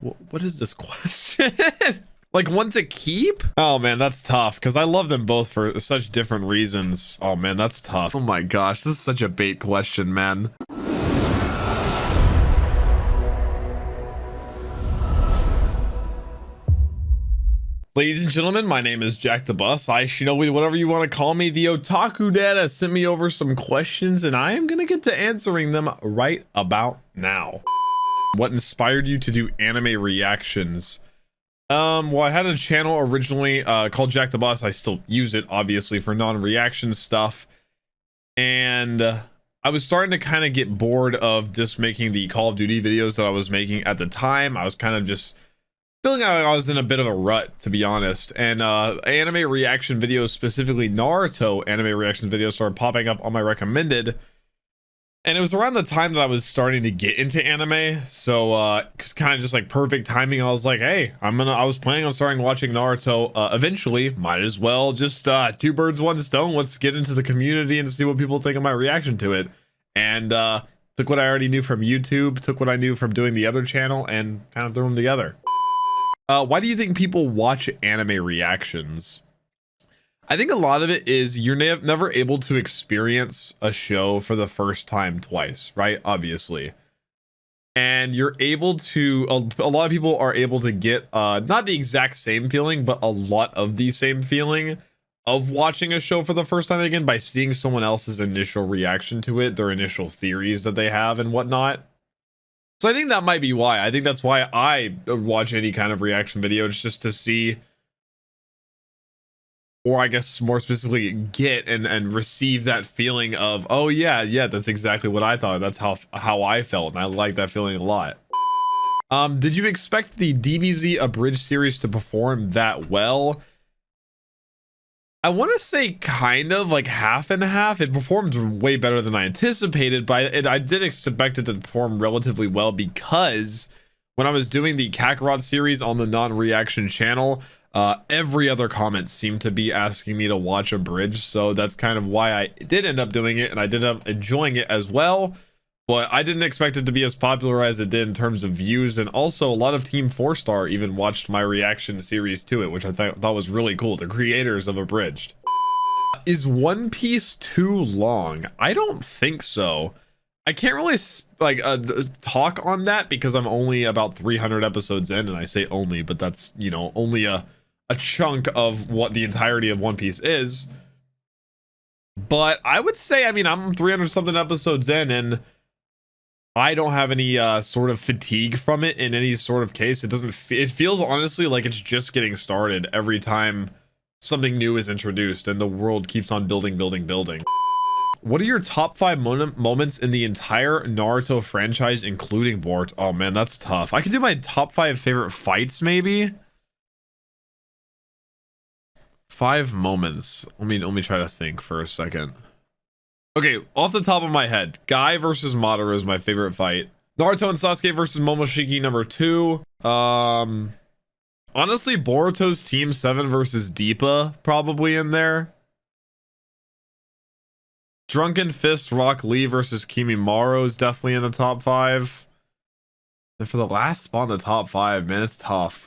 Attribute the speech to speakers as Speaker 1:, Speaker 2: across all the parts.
Speaker 1: What is this question? Like one to keep? Oh man, that's tough because I love them both for such different reasons. Oh man, that's tough. Oh my gosh, this is such a bait question, man. Ladies and gentlemen, my name is Jack the Bus. Ishinobi, whatever you want to call me. The Otaku Dad has sent me over some questions and I am going to get to answering them right about now. What inspired you to do anime reactions? Well, I had a channel originally called Jack the Bus. I still use it, obviously, for non-reaction stuff. And I was starting to kind of get bored of just making the Call of Duty videos that I was making at the time. I was kind of just feeling like I was in a bit of a rut, to be honest. And anime reaction videos, specifically Naruto anime reaction videos, started popping up on my recommended. And it was around the time that I was starting to get into anime, so it's kind of just like perfect timing. I was like, hey, I was planning on starting watching Naruto eventually. Might as well just two birds, one stone. Let's get into the community and see what people think of my reaction to it. And took what I already knew from YouTube, took what I knew from doing the other channel, and kind of threw them together. Why do you think people watch anime reactions? I think a lot of it is you're never able to experience a show for the first time twice, right? Obviously. And you're able to, a lot of people are able to get not the exact same feeling, but a lot of the same feeling of watching a show for the first time again by seeing someone else's initial reaction to it, their initial theories that they have and whatnot. So I think that might be why. I think that's why I watch any kind of reaction video. It's just to see, or I guess more specifically, get and receive that feeling of, oh yeah, that's exactly what I thought. That's how I felt, and I like that feeling a lot. Did you expect the DBZ Abridged series to perform that well? I want to say kind of like half and half. It performed way better than I anticipated, but I did expect it to perform relatively well because when I was doing the Kakarot series on the non-reaction channel, every other comment seemed to be asking me to watch Abridged, so that's kind of why I did end up doing it, and I did end up enjoying it as well. But I didn't expect it to be as popular as it did in terms of views, and also a lot of Team 4-Star even watched my reaction series to it, which I thought was really cool, the creators of Abridged. Is One Piece too long? I don't think so. I can't really talk on that because I'm only about 300 episodes in, and I say only, but that's, you know, only a chunk of what the entirety of One Piece is. But I would say, I mean, I'm 300 something episodes in, and I don't have any sort of fatigue from it in any sort of case. It feels honestly like it's just getting started every time something new is introduced and the world keeps on building. What are your top 5 moments in the entire Naruto franchise, including Boruto? Oh man, that's tough. I could do my top 5 favorite fights, maybe. 5 moments. Let me try to think for a second. Okay, off the top of my head, Guy versus Madara is my favorite fight. Naruto and Sasuke versus Momoshiki, number 2. Honestly, Boruto's Team 7 versus Deepa probably in there. Drunken Fist Rock Lee versus Kimimaro is definitely in the top 5. And for the last spot in the top 5, man, it's tough.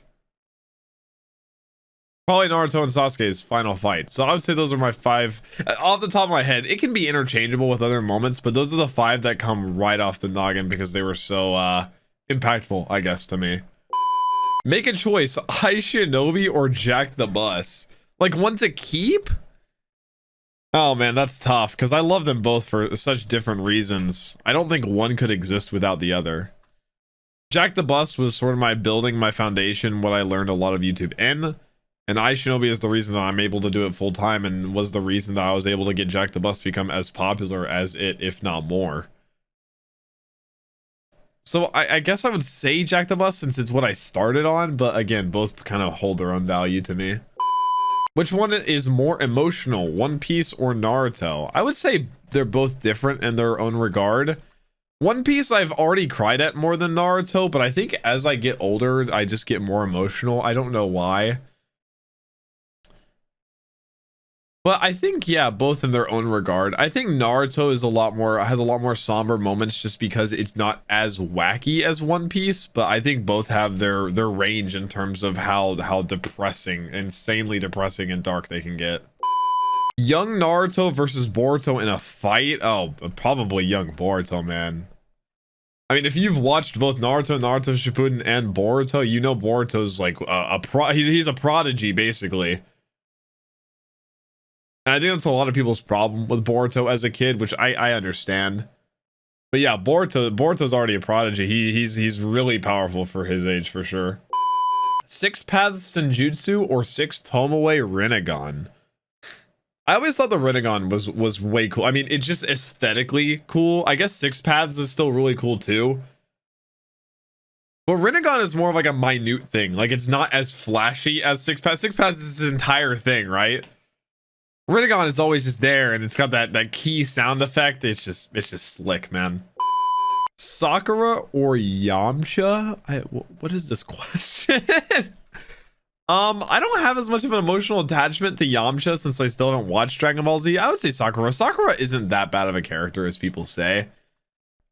Speaker 1: Probably Naruto and Sasuke's final fight. So I would say those are my 5 off the top of my head. It can be interchangeable with other moments, but those are the 5 that come right off the noggin because they were so impactful, I guess, to me. Make a choice, ishinobi or Jack the Bus. Like one to keep? Oh man, that's tough because I love them both for such different reasons. I don't think one could exist without the other. Jack the Bus was sort of my building my foundation, what I learned a lot of YouTube in. And ishinobi is the reason that I'm able to do it full time and was the reason that I was able to get Jack the Bus to become as popular as it, if not more. So I guess I would say Jack the Bus since it's what I started on, but again, both kind of hold their own value to me. Which one is more emotional, One Piece or Naruto? I would say they're both different in their own regard. One Piece I've already cried at more than Naruto, but I think as I get older, I just get more emotional. I don't know why. But I think, yeah, both in their own regard. I think Naruto is has a lot more somber moments just because it's not as wacky as One Piece, but I think both have their range in terms of how depressing, insanely depressing and dark they can get. Young Naruto versus Boruto in a fight? Oh, probably young Boruto, man. I mean, if you've watched both Naruto, Naruto Shippuden, and Boruto, you know Boruto's like he's a prodigy, basically. And I think that's a lot of people's problem with Boruto as a kid, which I understand. But yeah, Boruto's already a prodigy. He's really powerful for his age, for sure. Six Paths Senjutsu or Six Tomoe Rinnegan? I always thought the Rinnegan was way cool. I mean, it's just aesthetically cool. I guess Six Paths is still really cool too. But Rinnegan is more of like a minute thing. Like, it's not as flashy as Six Paths. Six Paths is his entire thing, right? Rinnegan is always just there, and it's got that key sound effect. It's just slick, man. Sakura or Yamcha? What is this question? I don't have as much of an emotional attachment to Yamcha since I still haven't watched Dragon Ball Z. I would say Sakura. Sakura isn't that bad of a character as people say.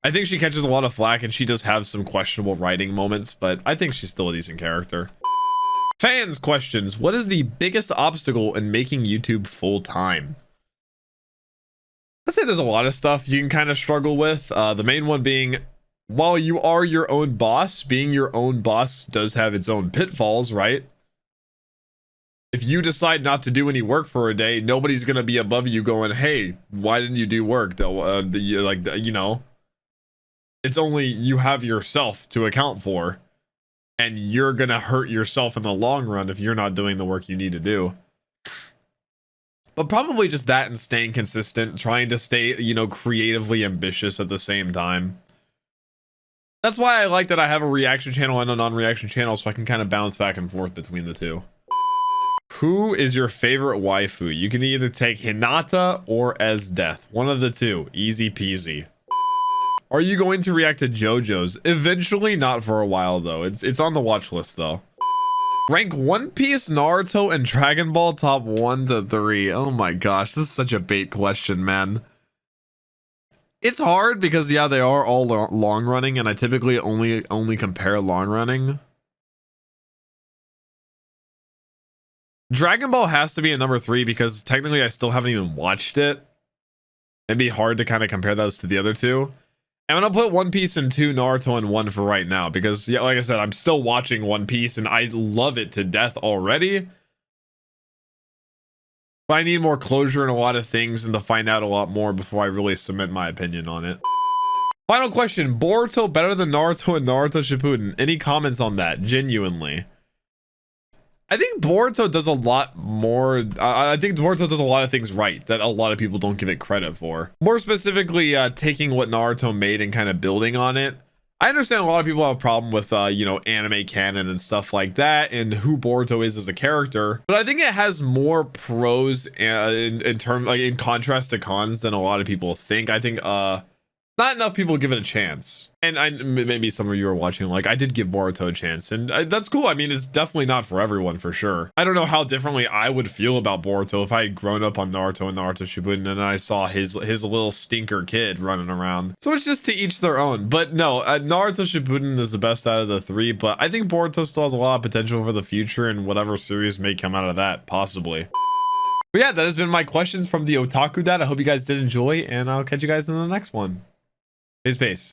Speaker 1: I think she catches a lot of flack, and she does have some questionable writing moments, but I think she's still a decent character. Fans questions. What is the biggest obstacle in making YouTube full time? I'd say there's a lot of stuff you can kind of struggle with. The main one being, while you are your own boss, being your own boss does have its own pitfalls, right? If you decide not to do any work for a day, nobody's going to be above you going, hey, why didn't you do work? You know, it's only you have yourself to account for. And you're going to hurt yourself in the long run if you're not doing the work you need to do. But probably just that and staying consistent, trying to stay, you know, creatively ambitious at the same time. That's why I like that I have a reaction channel and a non-reaction channel, so I can kind of bounce back and forth between the two. Who is your favorite waifu? You can either take Hinata or Death. One of the two. Easy peasy. Are you going to react to JoJo's? Eventually, not for a while though. It's on the watch list though. Rank One Piece, Naruto, and Dragon Ball top 1 to 3. Oh my gosh, this is such a bait question, man. It's hard because yeah, they are all long running, and I typically only compare long running. Dragon Ball has to be a number 3 because technically I still haven't even watched it. It'd be hard to kind of compare those to the other two. I'm gonna put One Piece in 2, Naruto in 1 for right now because, yeah, like I said, I'm still watching One Piece and I love it to death already. But I need more closure in a lot of things and to find out a lot more before I really submit my opinion on it. Final question: Boruto better than Naruto and Naruto Shippuden? Any comments on that? Genuinely. I think Boruto does a lot more. I think Boruto does a lot of things right that a lot of people don't give it credit for. More specifically, taking what Naruto made and kind of building on it. I understand a lot of people have a problem with, you know, anime canon and stuff like that and who Boruto is as a character. But I think it has more pros in terms, like, in contrast to cons than a lot of people think. I think, not enough people give it a chance. And maybe some of you are watching like, I did give Boruto a chance, and that's cool. I mean, it's definitely not for everyone, for sure. I don't know how differently I would feel about Boruto if I had grown up on Naruto and Naruto Shippuden and I saw his little stinker kid running around. So it's just to each their own. But no, Naruto Shippuden is the best out of the 3, but I think Boruto still has a lot of potential for the future and whatever series may come out of that, possibly. But yeah, that has been my questions from the Otaku Dad. I hope you guys did enjoy, and I'll catch you guys in the next one. Peace.